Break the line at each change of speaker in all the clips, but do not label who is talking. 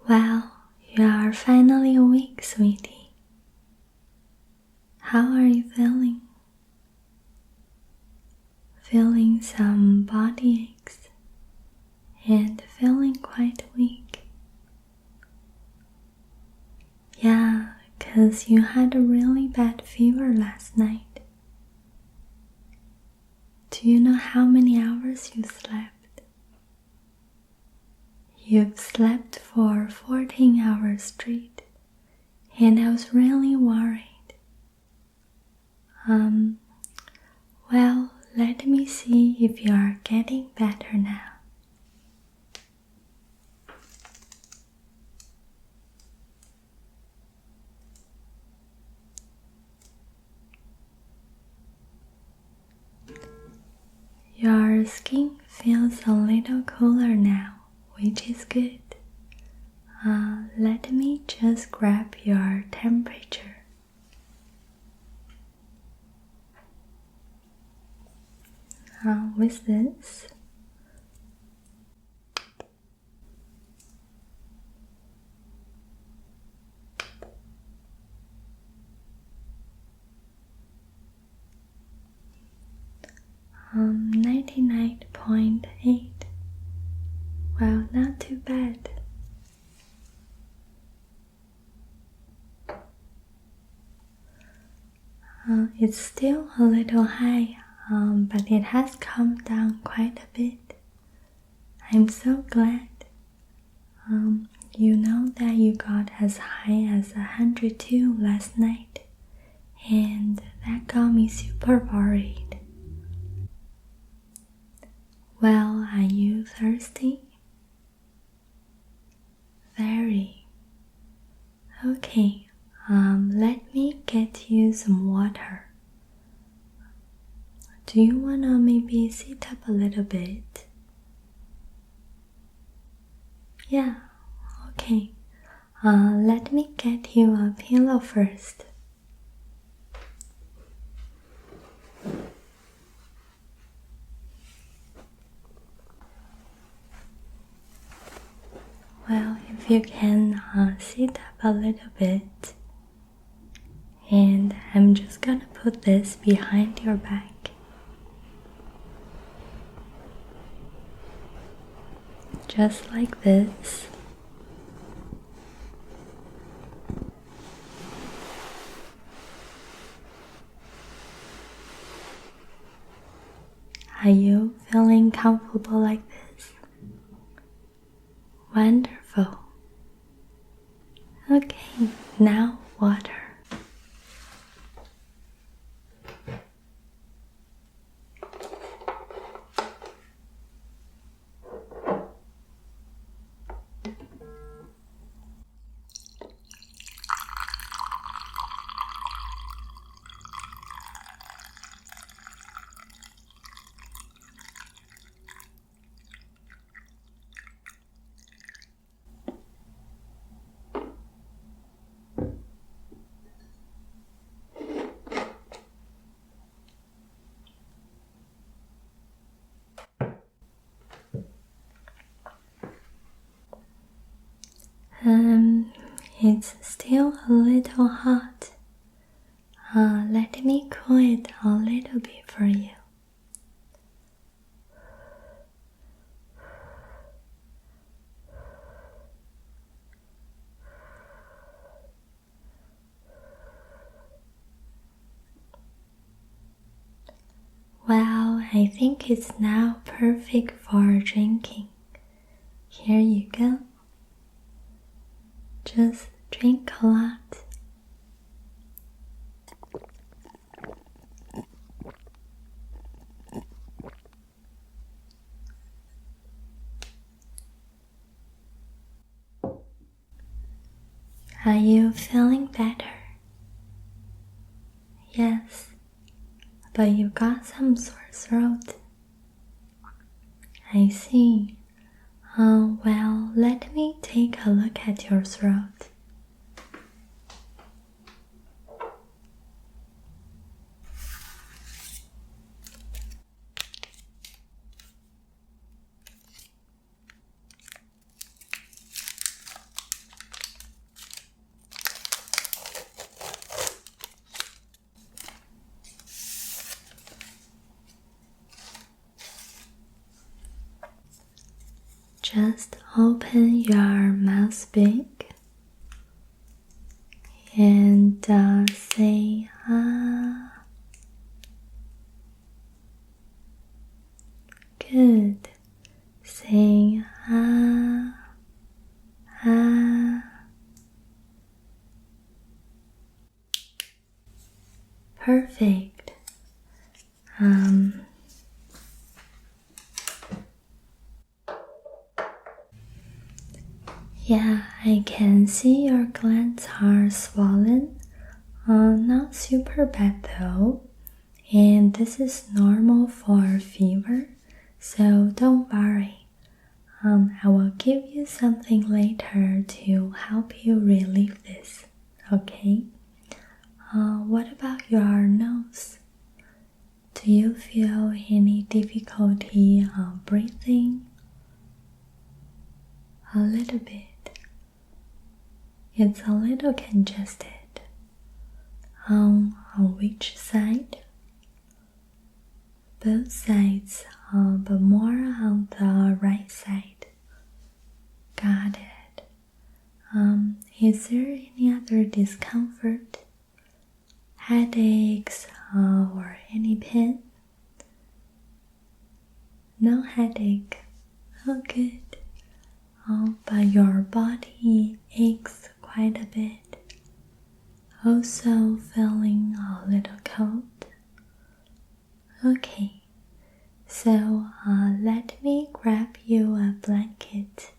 Well, you are finally awake, sweetie. How are you feeling? Feeling some body aches and feeling quite weak. Yeah, 'cause you had a really bad fever last night. Do you know how many hours you slept? You've slept for 14 hours straight, and I was really worried. Well, let me see if you are getting better now. Your skin feels a little cooler now, which is good. Let me just grab your temperature. With this, um, 99.8. Well, not too bad. It's still a little high, but it has come down quite a bit. I'm so glad. You know that you got as high as 102 last night, and that got me super worried. Well, are you thirsty? Very. Okay, let me get you some water. Do you wanna maybe sit up a little bit? Yeah, okay. Let me get you a pillow first. Well, if you can sit up a little bit, and I'm just gonna put this behind your back. Just like this. Are you feeling comfortable like this? Wonderful. Okay, now water. It's still a little hot. Let me cool it a little bit for you. Well, I think it's now perfect for drinking. Here you go. Just drink a lot. Are you feeling better? Yes, but you got some sore throat. I see. Well, let me take a look at your throat. just open your mouth big and say ah. Good. Say ah, ah. Perfect. Yeah, I can see your glands are swollen. Not super bad though. And this is normal for fever, so don't worry. I will give you something later to help you relieve this, okay? What about your nose? Do you feel any difficulty breathing? A little bit. It's a little congested. On which side? Both sides, but more on the right side. Got it. Is there any other discomfort? Headaches or any pain? No headache. Oh, good. But your body aches quite a bit. Also feeling a little cold. Okay, so let me grab you a blanket.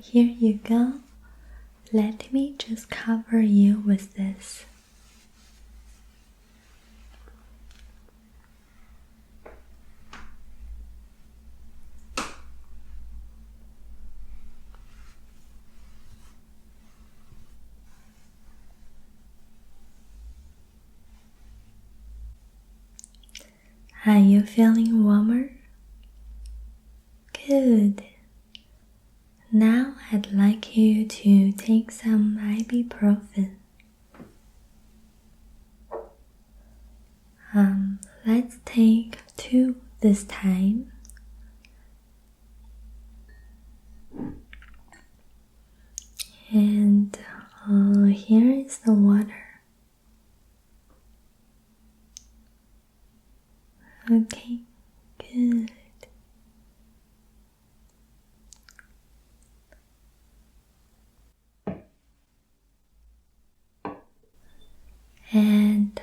Here you go. Let me just cover you with this. Are you feeling warmer? Good. Now I'd like you to take some ibuprofen. Let's take 2 this time. And here is the water. Okay, good. And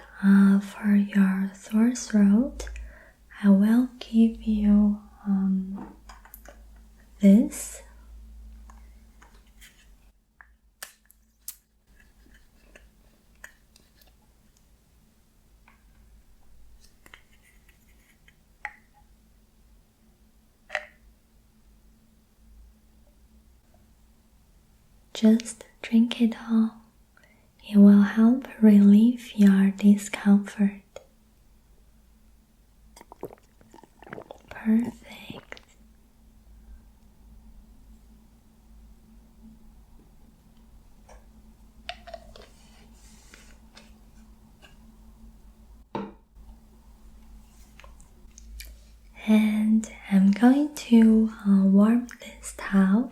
for your sore throat, I will give you this. Just drink it all. It will help relieve your discomfort. Perfect. And I'm going to warm this towel.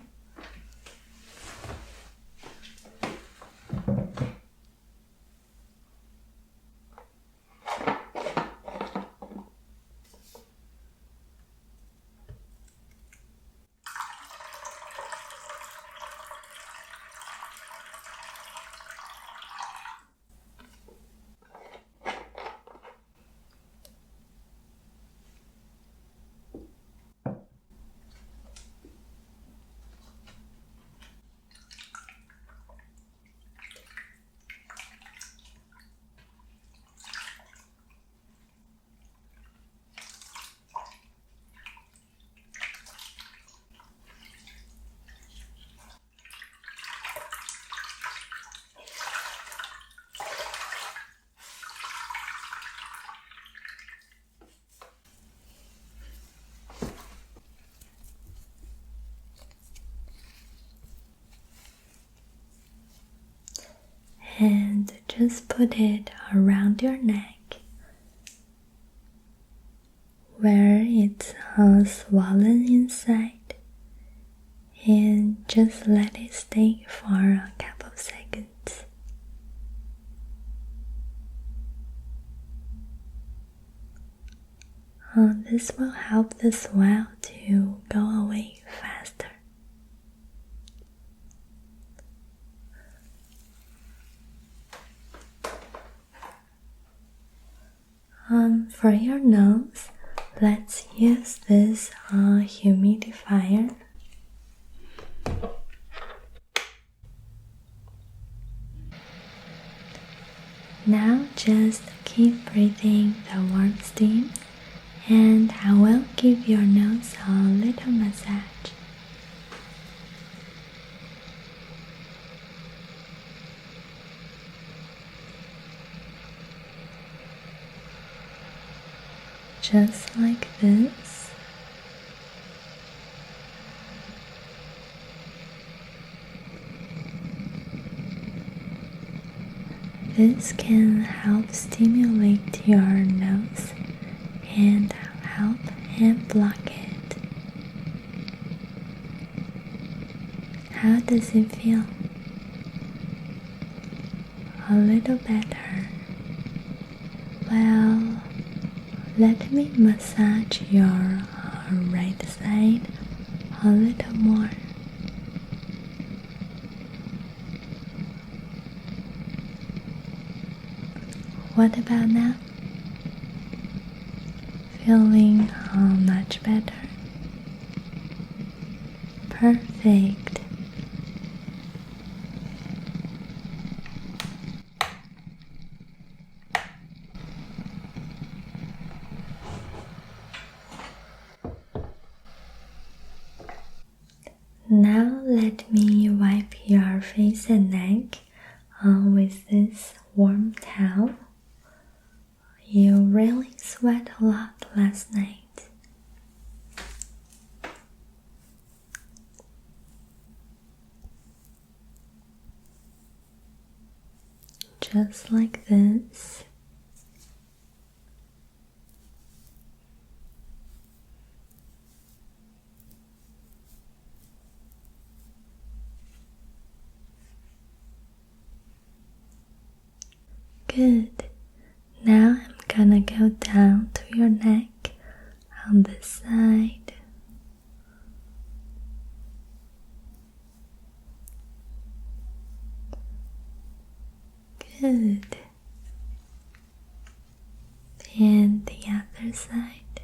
and just put it around your neck where it's swollen inside, and just let it stay for a couple of seconds. This will help the swell to go away faster. For your nose, let's use this humidifier. Now just keep breathing the warm steam, and I will give your nose a little massage. Just like this. This can help stimulate your nose and help and block it. How does it feel? A little better. Well, let me massage your right side a little more. What about now? Feeling much better? Perfect. Now let me wipe your face and neck with this warm towel. You really sweat a lot last night. Just like this. Good. Now I'm gonna go down to your neck on this side. Good. And the other side.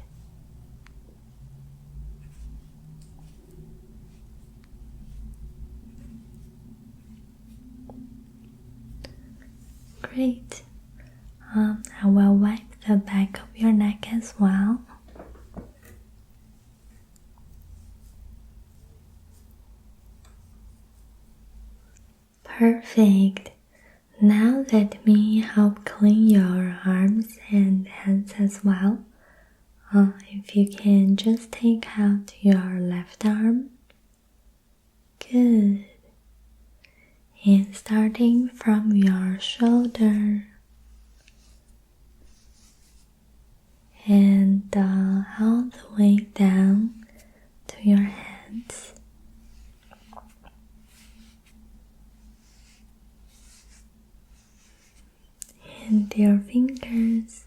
Great. I will wipe the back of your neck as well. Perfect. Now let me help clean your arms and hands as well. If you can just take out your left arm. Good. And starting from your shoulder and all the way down to your hands. And your fingers.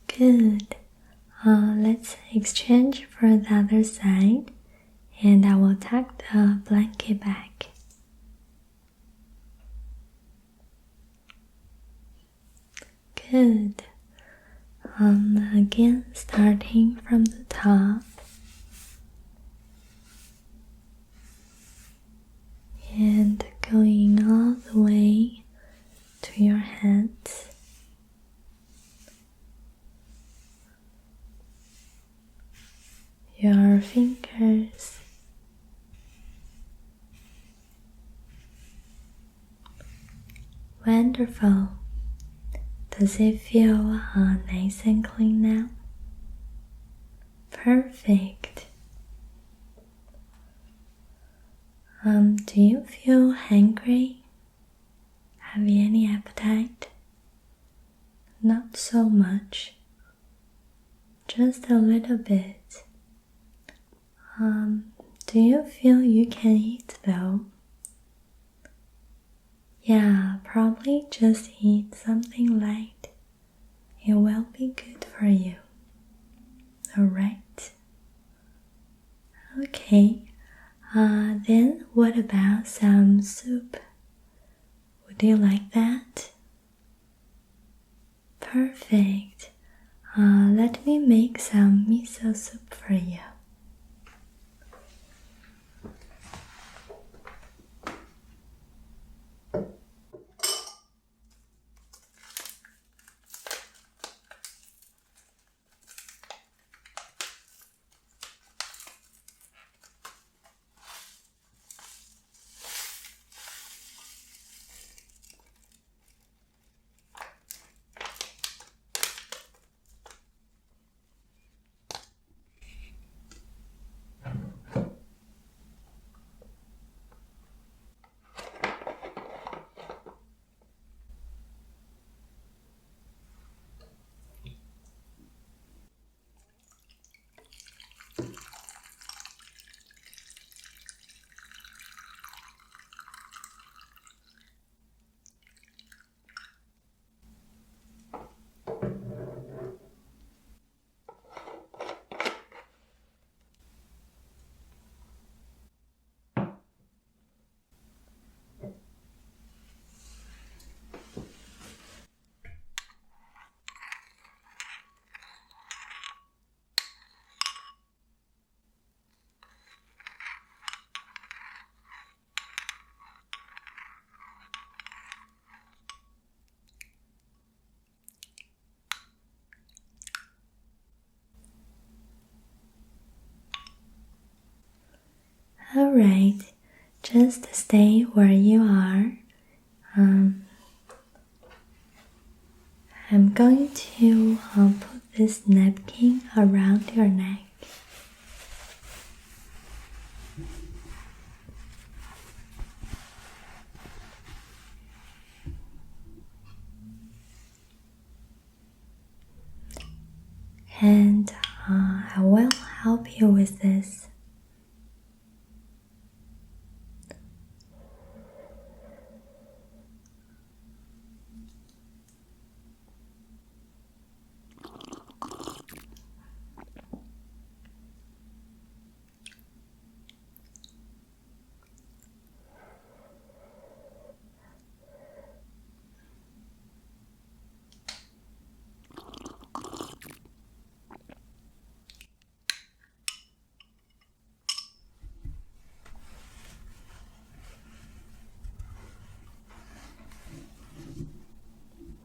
Good. Let's exchange for the other side, and I will tuck the blanket back. Good. Again, starting from the top. And going all the way to your hands. Your fingers. Wonderful. Does it feel nice and clean now? Perfect. Do you feel hungry? Have you any appetite? Not so much. Just a little bit. Do you feel you can eat though? Yeah, probably just eat something light. It will be good for you. Alright. Okay. Then what about some soup? Would you like that? Perfect. Let me make some miso soup for you. Alright, just stay where you are. I'm going to put this napkin around your neck. And I will help you with this.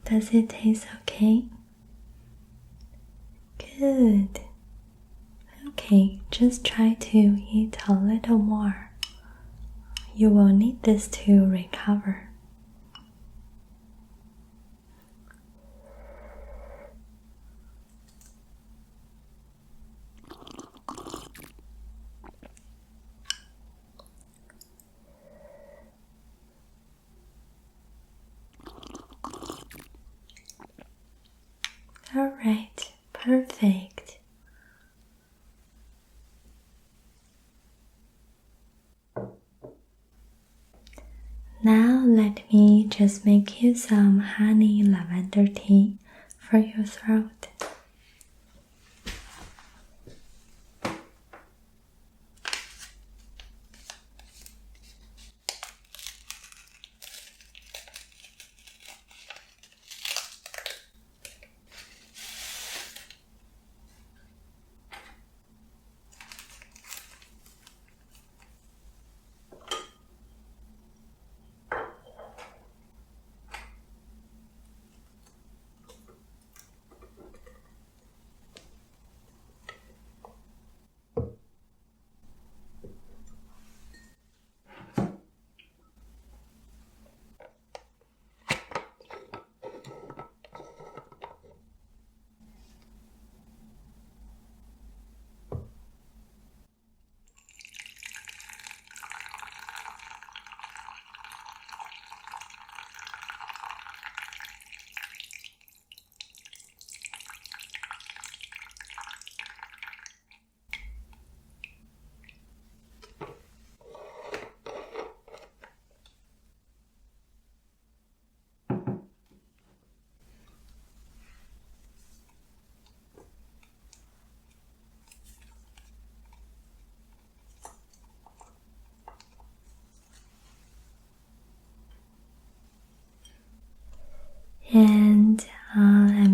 Does it taste okay? Good. Okay, just try to eat a little more. You will need this to recover. Alright, perfect. Now let me just make you some honey lavender tea for your throat.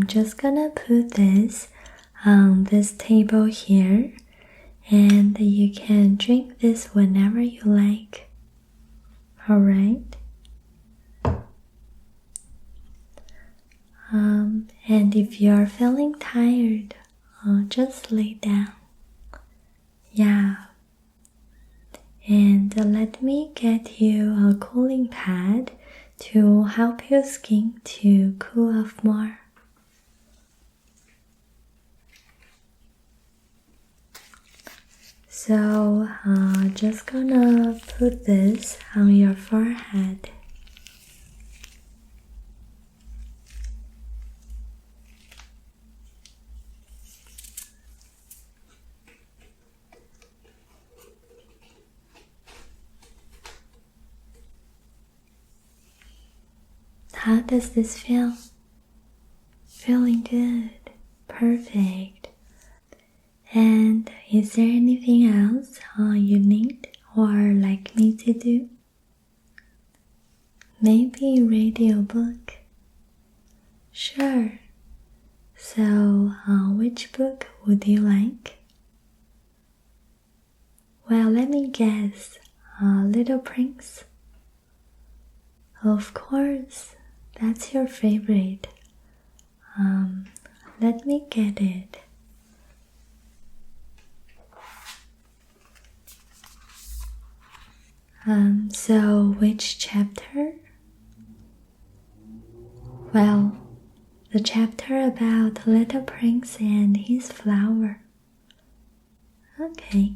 just gonna put this on this table here, and you can drink this whenever you like. Alright? And if you're feeling tired, just lay down. Yeah. And let me get you a cooling pad to help your skin to cool off more. So, just gonna put this on your forehead. How does this feel? Feeling good. Perfect. And is there anything else you need or like me to do? Maybe read your book. Sure. So, which book would you like? Well, let me guess. Little Prince? Of course. That's your favorite. Let me get it. So which chapter? Well, the chapter about the little prince and his flower. Okay.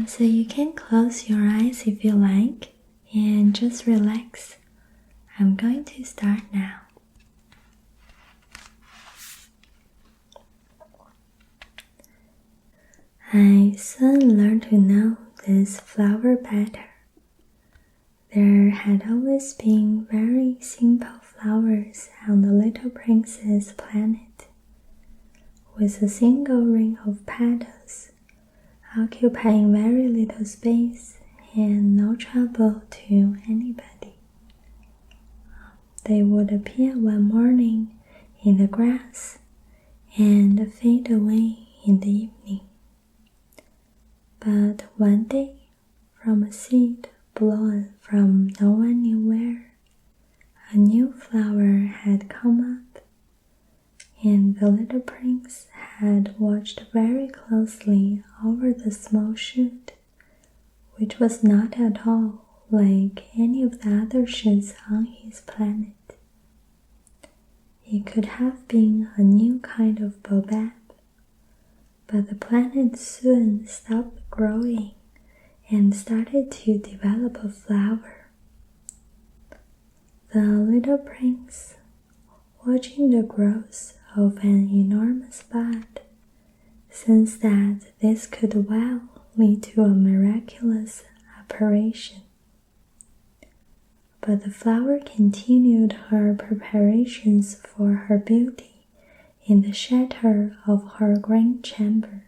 So you can close your eyes if you like and just relax. I'm going to start now. I soon learned to know this flower better. There had always been very simple flowers on the little prince's planet, with a single ring of petals, occupying very little space and no trouble to anybody. They would appear one morning in the grass and fade away in the evening. But one day, from a seed blown from no one knew where, a new flower had come up, and the little prince had watched very closely over the small shoot, which was not at all like any of the other shoots on his planet. It could have been a new kind of baobab, but the planet soon stopped growing and started to develop a flower. The little prince, watching the growth of an enormous bud, sensed that this could well lead to a miraculous apparition. But the flower continued her preparations for her beauty in the shelter of her green chamber.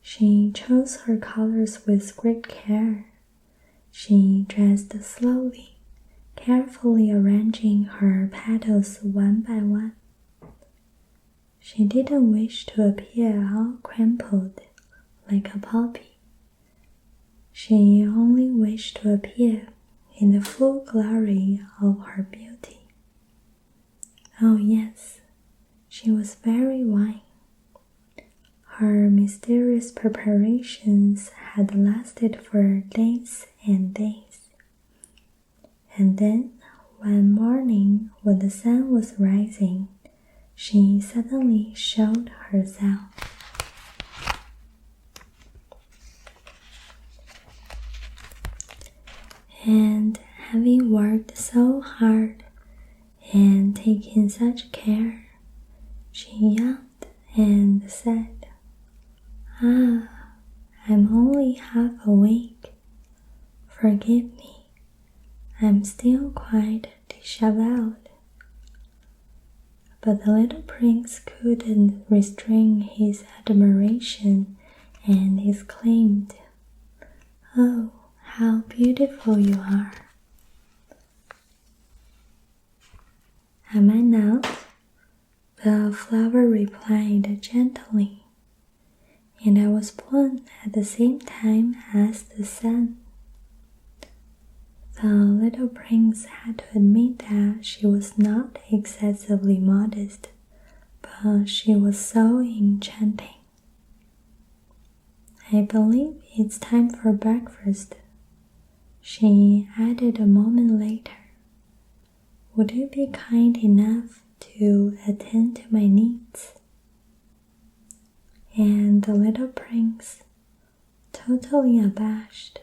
She chose her colors with great care. She dressed slowly, carefully arranging her petals one by one. She didn't wish to appear all crumpled like a poppy. She only wished to appear in the full glory of her beauty. Oh yes, she was very wise. Her mysterious preparations had lasted for days and days. And then, one morning when the sun was rising, she suddenly showed herself. And having worked so hard and taken such care, she yawned and said, I'm only half awake. Forgive me, I'm still quite disheveled. But the little prince couldn't restrain his admiration and exclaimed, Oh, how beautiful you are. Am I not? The flower replied gently, and I was born at the same time as the sun. The little prince had to admit that she was not excessively modest, but she was so enchanting. I believe it's time for breakfast, she added a moment later. Would you be kind enough to attend to my needs? And the little prince, totally abashed,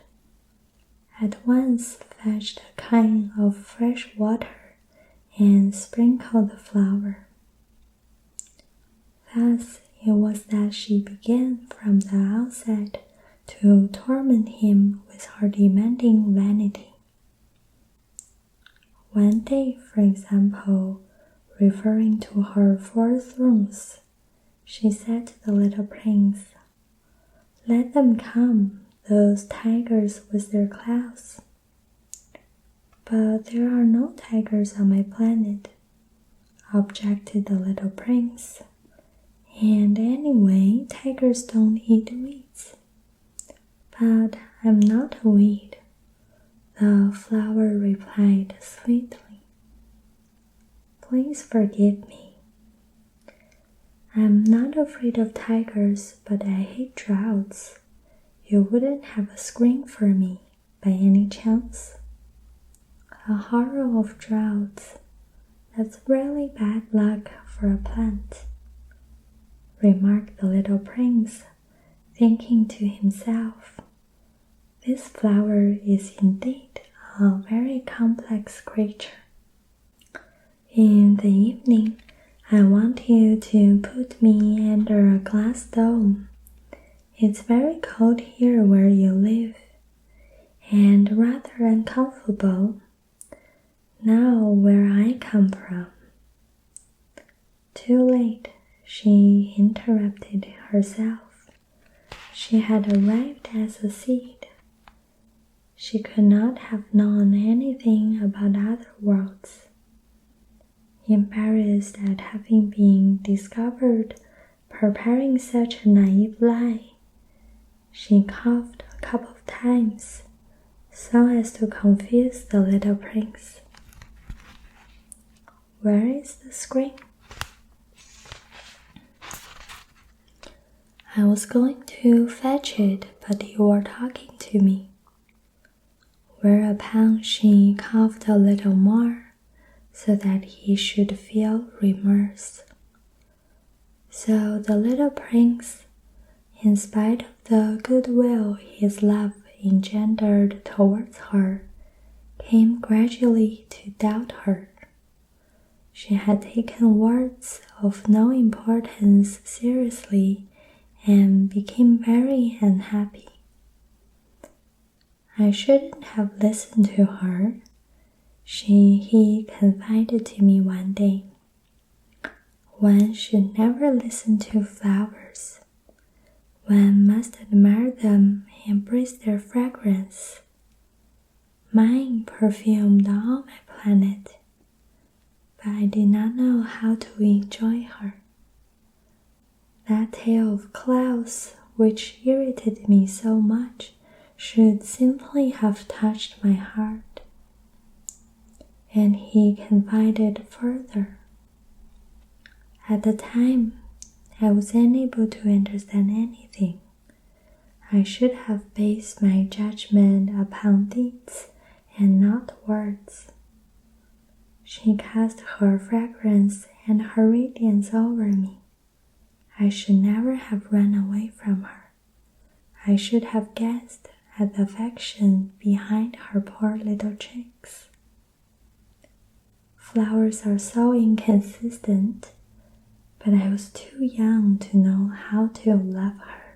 at once fetched a can of fresh water and sprinkled the flower. Thus it was that she began from the outset to torment him with her demanding vanity. One day, for example, referring to her 4 thrones, she said to the little prince, "Let them come, those tigers with their claws." "But there are no tigers on my planet," objected the little prince. "And anyway, tigers don't eat weeds." "But I'm not a weed," the flower replied sweetly. "Please forgive me. I'm not afraid of tigers, but I hate droughts. You wouldn't have a screen for me, by any chance?" "A horror of droughts. That's really bad luck for a plant," remarked the little prince, thinking to himself, "This flower is indeed a very complex creature. In the evening, I want you to put me under a glass dome. It's very cold here where you live, and rather uncomfortable now where I come from." Too late, she interrupted herself. She had arrived as a seed. She could not have known anything about other worlds. Embarrassed at having been discovered preparing such a naive lie, she coughed a couple of times so as to confuse the little prince. "Where is the screen?" "I was going to fetch it, but you were talking to me." Whereupon she coughed a little more, so that he should feel remorse. So the little prince, in spite of the goodwill his love engendered towards her, came gradually to doubt her. She had taken words of no importance seriously and became very unhappy. "I shouldn't have listened to her," he confided to me one day. "One should never listen to flowers. One must admire them and embrace their fragrance. Mine perfumed all my planet, but I did not know how to enjoy her. That tale of clouds, which irritated me so much, should simply have touched my heart." And he confided further, "At the time, I was unable to understand anything. I should have based my judgment upon deeds and not words. She cast her fragrance and her radiance over me. I should never have run away from her. I should have guessed at the affection behind her poor little cheeks." Flowers are so inconsistent, but I was too young to know how to love her.